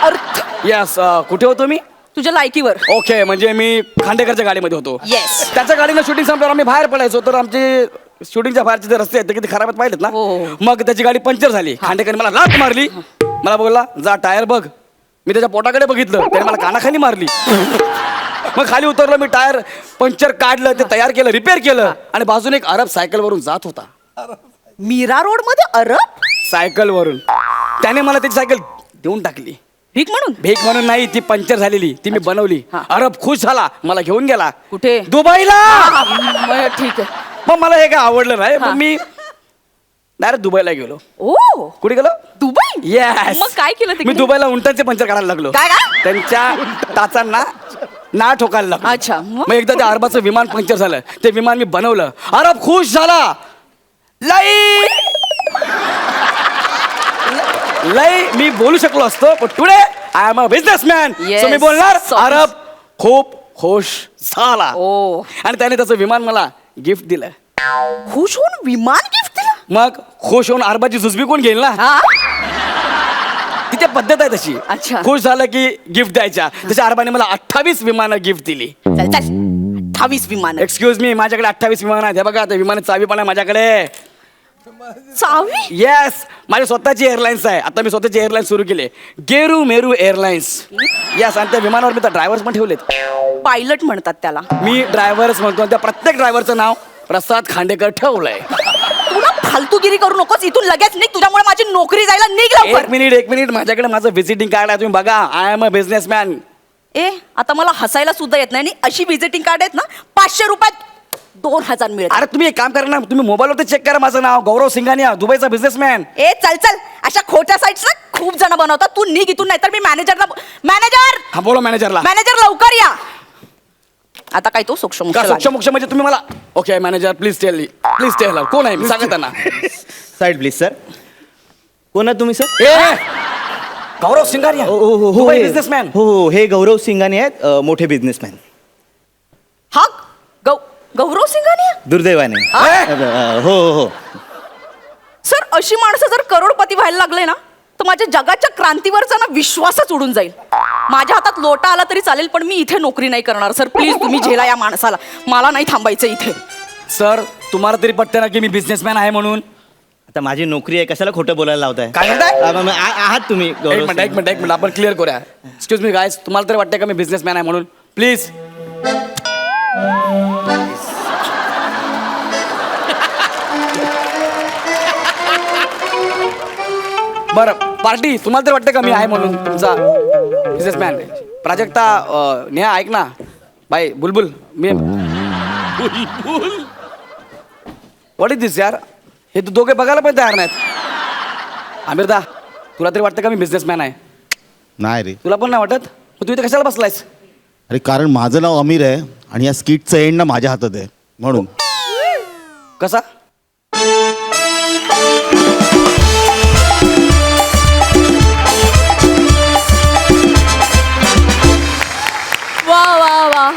अर्थ यस. कुठे होतो मी? तुझ्या लायकीवर. ओके. म्हणजे मी खांडेकरच्या गाडीमध्ये होतो. Yes. त्याच्या गाडीनं शूटिंग संपल्यावर आम्ही बाहेर पडायचो. तर आमचे शूटिंगच्या बाहेरचे जे रस्ते आहेत ते किती खराब आहेत पाहिलेत ना. हो. मग त्याची गाडी पंक्चर झाली. खांडेकरने मला लाथ मारली. मला बोलला जा टायर बघ. मी त्याच्या पोटाकडे बघितलं. त्याने मला कानाखाली मारली. मग खाली उतरलो मी. टायर पंक्चर काढलं, ते तयार केलं, रिपेअर केलं. आणि बाजूने एक अरब सायकलवरून जात होता. मीरा रोड मध्ये अरब? सायकलवरून. त्याने मला त्याची सायकल देऊन टाकली. भीक म्हणून? भेक म्हणून नाही, ती पंक्चर झालेली. ती मी बनवली. हा. अरब खुश झाला, मला घेऊन गेला. कुठे? दुबईला. मग ठीक आहे. मग मला हे काय आवडलं नाही. हा. मग मी डायरेक्ट दुबईला गेलो. ओ कुठे गेलो? दुबई. येस. मग काय केलं मी तिकडे? दुबईला उंटाचे पंक्चर काढायला लागलो. काय काय? त्यांच्या टाचांना ना ठोकायला लागलो. अच्छा. मग एकदा त्या अरबाचं विमान पंक्चर झालं. ते विमान मी बनवलं. अरब खुश झाला. लई मी बोलू शकलो असतो. पण today I am a businessman. Yes. So मी बोलणार. So- अरब खूप खुश झाला. ओ. आणि त्याने त्याचं विमान मला गिफ्ट दिलं. खुश होऊन विमान गिफ्ट दिलं? मग खुश होऊन अरबाची जुजबी कोण घेईल ना. हा. तिथे पद्धत आहे तशी. अच्छा. खुश झालं की गिफ्ट द्यायच्या. त्याच्या अरबाने मला 28 विमानं गिफ्ट दिली. चल चल. 28 विमान. Excuse me. माझ्याकडे 28 विमान आहेत. हे बघा त्या विमानाची चावी पण आहे माझ्याकडे. चावी? येस. माझी स्वतःची एअरलाइन्स आहे. आता मी स्वतःची एअरलाईन्स सुरू केली. गेरू मेरू एअरलाइन्स. येस. आणि त्या विमानावर मी तर ड्रायव्हर्स पण ठेवलेत. पायलट म्हणतात त्याला. मी ड्रायव्हर्स म्हणतो. आणि त्या प्रत्येक ड्रायव्हरचं नाव प्रसाद खांडेकर ठेवलंय. तुला फालतूगिरी करू नकोस. इथून लगेच निघ. तुझ्यामुळे माझी नोकरी जायला निघ लवकर. एक मिनिट. माझ्याकडे माझं व्हिजिटिंग कार्ड आहे. तुम्ही बघा. I am a businessman. ए आता मला हसायला सुद्धा येत नाही. आणि अशी व्हिजिटिंग कार्ड आहेत ना 500 रुपयात 2000 मिळत. अरे तुम्ही एक काम करा ना. तुम्ही मोबाईलवरती चेक करा. माझं नाव गौरव सिंघानिया, दुबईचा बिझनेसमॅन. ए चल चल. अशा खोट्या साईट्स ना खूप जण बनवतात. तू निघ इथून. नाही तर मी मॅनेजरला. मॅनेजर. हा बोला मॅनेजरला. मॅनेजर लवकर या. आता काय तो सूक्ष्म का सूक्ष्म म्हणजे तुम्ही मला. ओके मॅनेजर प्लीज टेल कोण आहे मी सांगा त्यांना. Side please sir. कोण आहे तुम्ही सर? ए गौरव सिंघानिया दुबई बिझनेसमॅन. हो हे गौरव सिंघानिया आहेत, मोठे बिझनेसमॅन. हा गौरव सिंघानिया? दुर्दैवाने हो हो हो. सर अशी माणसं जर करोडपती व्हायला लागले ना तर माझ्या जगाच्या क्रांतीवरचा ना विश्वासच उडून जाईल. माझ्या हातात लोटा आला तरी चालेल पण मी इथे नोकरी नाही करणार सर. प्लीज तुम्ही झेला या माणसाला. मला नाही थांबायचं इथे. सर तुम्हाला तरी पटते ना की मी बिझनेसमॅन आहे म्हणून? आता माझी नोकरी आहे, कशाला खोटं बोलायला लावताय? काय म्हणताय? आहात तुम्ही एक मिनिट आपण क्लिअर करूया. एक्सक्यूज मी गायस, तुम्हाला तरी वाटतं का मी बिझनेसमॅन आहे म्हणून? प्लीज. बरं पार्टी, तुम्हाला तरी वाटतं का मी आहे म्हणून तुमचा बिझनेसमॅन? प्राजक्ता, नेहा ऐक ना. बाई बुलबुल, मी व्हॉट इज दिस यार? हे तू दोघे बघायला पण तयार नाहीत. आमिरदा, तुला तरी वाटतं का मी बिझनेसमॅन आहे? नाही रे. तुला पण नाही वाटत? मग तू इथे कशाला बसलायस? अरे कारण माझं नाव अमीर आहे आणि या स्किटचं एंड ना माझ्या हातात आहे म्हणून. कसा? वा वा वा,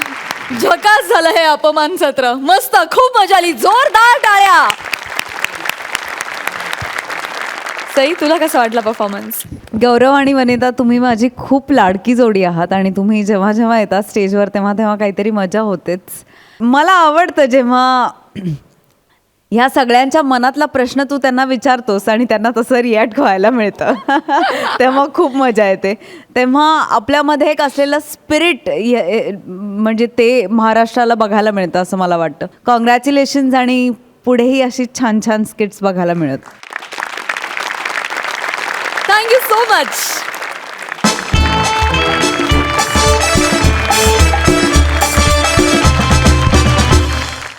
झकास झालं हे अपमान सत्र. मस्त, खूप मजा आली. जोरदार टाळ्या. सई, तुला कसा वाटला परफॉर्मन्स? गौरव आणि वनिता, तुम्ही माझी खूप लाडकी जोडी आहात आणि तुम्ही जेव्हा जेव्हा येतात स्टेजवर तेव्हा तेव्हा काहीतरी मजा होतेच. मला आवडतं जेव्हा ह्या सगळ्यांच्या मनातला प्रश्न तू त्यांना विचारतोस आणि त्यांना तसं रिॲक्ट व्हायला मिळतं. तेव्हा खूप मजा येते. तेव्हा आपल्यामध्ये एक असलेलं स्पिरिट म्हणजे ते महाराष्ट्राला बघायला मिळतं असं मला वाटतं. कॉंग्रॅच्युलेशन्स आणि पुढेही अशी छान छान स्किट्स बघायला मिळत. Thank you so much.